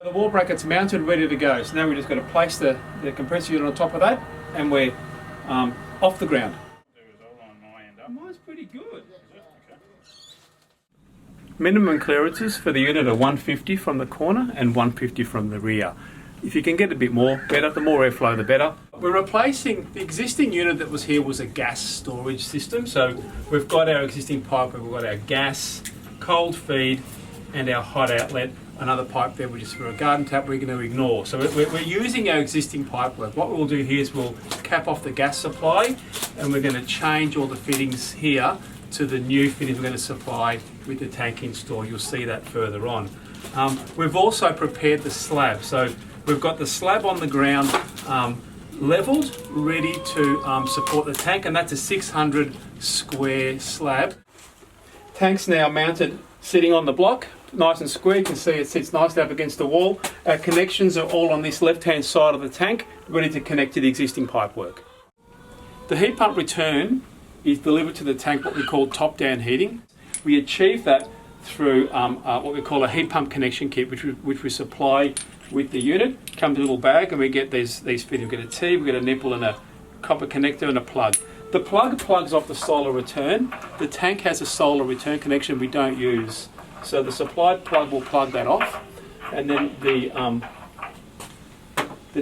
The wall bracket's mounted, ready to go. So now we just got to place the compressor unit on top of that, and we're off the ground. Mine's pretty good. Minimum clearances for the unit are 150 from the corner and 150 from the rear. If you can get a bit more, better. The more airflow, the better. We're replacing the existing unit that was here was a gas storage system. So we've got our existing pipe, we've got our gas, cold feed, and our hot outlet. Another pipe there, which is for a garden tap, we're going to ignore. So we're using our existing pipework. What we'll do here is we'll cap off the gas supply, and we're going to change all the fittings here to the new fittings we're going to supply with the tank installed. You'll see that further on. We've also prepared the slab. So we've got the slab on the ground levelled, ready to support the tank, and that's a 600 square slab. Tank's now mounted, sitting on the block, nice and square. You can see it sits nicely up against the wall. Our connections are all on this left-hand side of the tank, ready to connect to the existing pipework. The heat pump return is delivered to the tank, what we call top-down heating. We achieve that through what we call a heat pump connection kit, which we supply with the unit. Comes in a little bag, and we get these fittings. We get a T, we get a nipple and a copper connector and a plug. The plug plugs off the solar return. The tank has a solar return connection we don't use. So the supplied plug will plug that off, and then the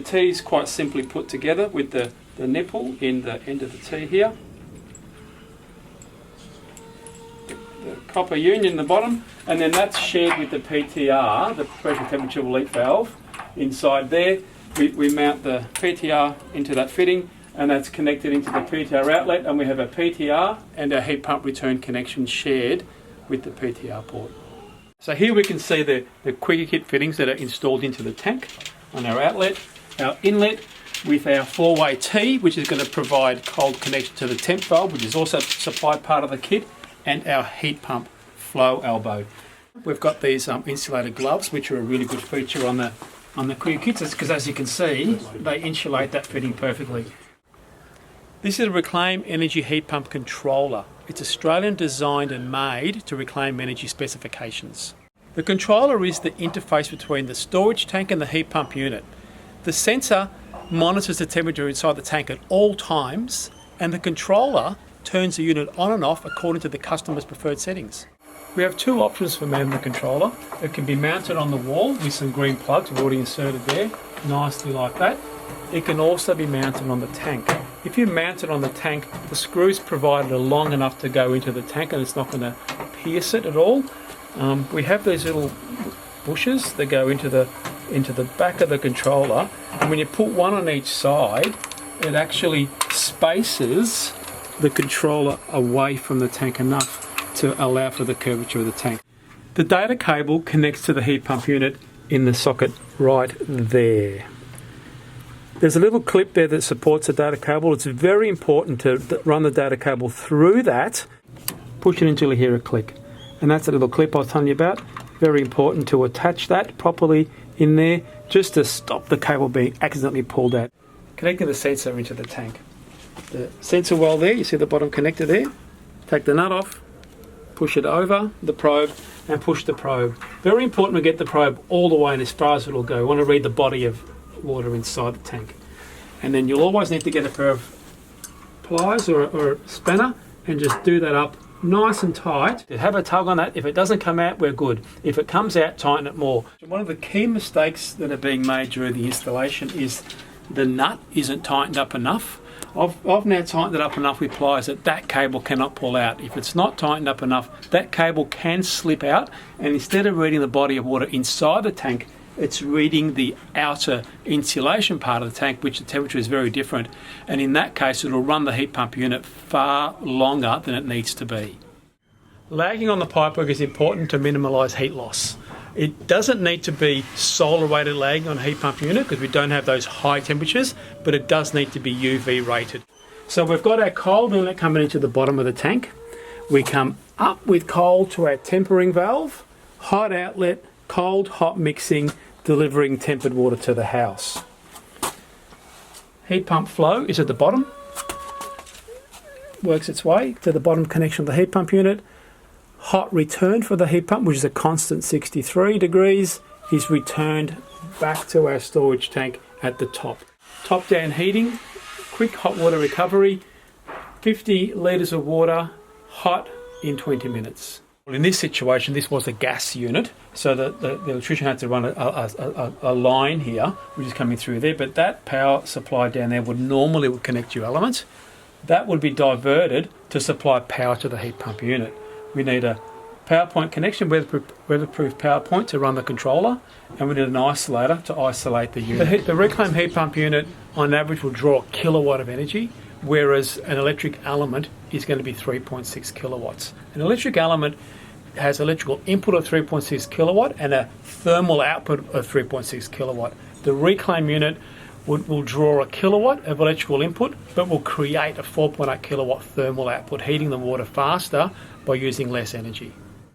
T is quite simply put together with the nipple in the end of the T here. The copper union in the bottom, and then that's shared with the PTR, the pressure temperature relief valve. Inside there, we mount the PTR into that fitting, and that's connected into the PTR outlet, and we have a PTR and our heat pump return connection shared with the PTR port. So here we can see the Quickie Kit fittings that are installed into the tank on our outlet, our inlet with our 4-way T, which is going to provide cold connection to the temp valve, which is also supplied part of the kit, and our heat pump flow elbow. We've got these insulated gloves, which are a really good feature on the Quickie Kits, because as you can see, they insulate that fitting perfectly. This is a Reclaim Energy heat pump controller. It's Australian designed and made to Reclaim Energy specifications. The controller is the interface between the storage tank and the heat pump unit. The sensor monitors the temperature inside the tank at all times, and the controller turns the unit on and off according to the customer's preferred settings. We have two options for mounting the controller. It can be mounted on the wall with some green plugs we've already inserted there, nicely like that. It can also be mounted on the tank. If you mount it on the tank, the screws provided are long enough to go into the tank, and it's not going to pierce it at all. We have these little bushes that go into the back of the controller, and when you put one on each side, it actually spaces the controller away from the tank enough to allow for the curvature of the tank. The data cable connects to the heat pump unit in the socket right there. There's a little clip there that supports the data cable. It's very important to run the data cable through that. Push it until you hear a click. And that's the little clip I was telling you about. Very important to attach that properly in there, just to stop the cable being accidentally pulled out. Connecting the sensor into the tank. The sensor well there, you see the bottom connector there. Take the nut off, push it over the probe, and push the probe. Very important to get the probe all the way and as far as it will go. You want to read the body of water inside the tank. And then you'll always need to get a pair of pliers or a spanner and just do that up nice and tight. Have a tug on that. If it doesn't come out, we're good. If it comes out, tighten it more. One of the key mistakes that are being made during the installation is the nut isn't tightened up enough. I've now tightened it up enough with pliers that cable cannot pull out. If it's not tightened up enough, that cable can slip out, and instead of reading the body of water inside the tank, it's reading the outer insulation part of the tank, which the temperature is very different, and in that case it'll run the heat pump unit far longer than it needs to be. Lagging on the pipework is important to minimise heat loss. It doesn't need to be solar rated lagging on a heat pump unit because we don't have those high temperatures, but it does need to be UV rated. So we've got our cold inlet coming into the bottom of the tank. We come up with cold to our tempering valve, hot outlet, cold hot mixing, delivering tempered water to the house. Heat pump flow is at the bottom, works its way to the bottom connection of the heat pump unit. Hot return for the heat pump, which is a constant 63 degrees, is returned back to our storage tank at the top. Top down heating, quick hot water recovery, 50 litres of water, hot in 20 minutes. Well, in this situation, this was a gas unit, so the electrician had to run a line here, which is coming through there, but that power supply down there would normally connect your elements. That would be diverted to supply power to the heat pump unit. We need a power point connection, weatherproof power point to run the controller, and we need an isolator to isolate the unit. The reclaim heat pump unit on average will draw a kilowatt of energy, whereas an electric element is going to be 3.6 kilowatts. An electric element has electrical input of 3.6 kilowatt and a thermal output of 3.6 kilowatt. The reclaim unit will draw a kilowatt of electrical input, but will create a 4.8 kilowatt thermal output, heating the water faster by using less energy.